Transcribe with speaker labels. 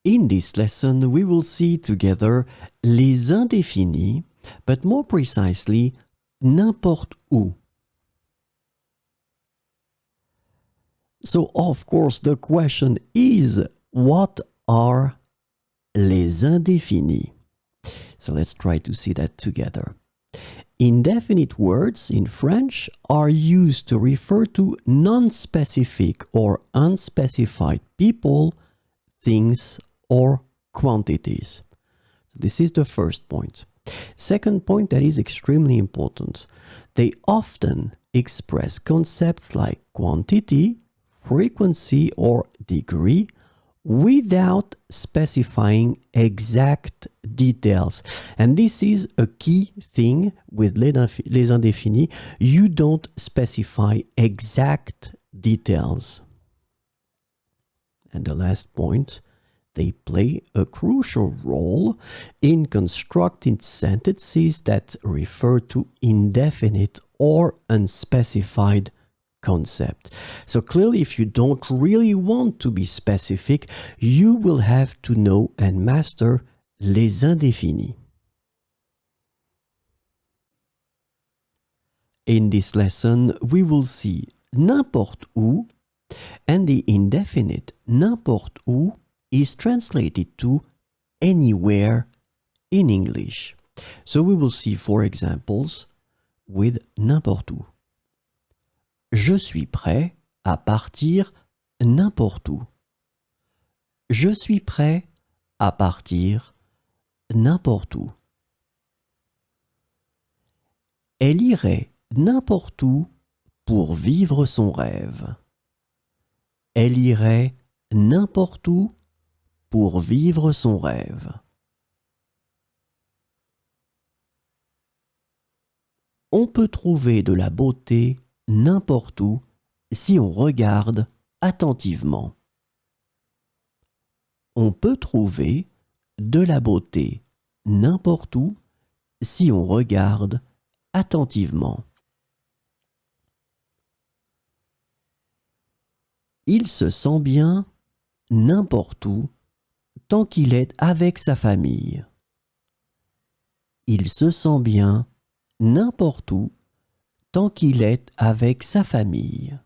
Speaker 1: In this lesson, we will see together les indéfinis, but more precisely, n'importe où. So, of course, the question is, what are les indéfinis? So let's try to see that together. Indefinite words in French are used to refer to non-specific or unspecified people, things, or quantities. This is the first point. Second point that is extremely important. They often express concepts like quantity, frequency, or degree without specifying exact details. And this is a key thing with les indéfinis. You don't specify exact details. And the last point, they play a crucial role in constructing sentences that refer to indefinite or unspecified concept. So clearly, if you don't really want to be specific, you will have to know and master les indéfinis. In this lesson, we will see n'importe où, and the indefinite n'importe où is translated to anywhere in English. So we will see four examples with n'importe où. Je suis prêt à partir n'importe où. Je suis prêt à partir n'importe où. Elle irait n'importe où pour vivre son rêve. Elle irait n'importe où pour vivre son rêve. On peut trouver de la beauté n'importe où si on regarde attentivement. On peut trouver de la beauté n'importe où si on regarde attentivement. Il se sent bien n'importe où tant qu'il est avec sa famille. Il se sent bien n'importe où tant qu'il est avec sa famille.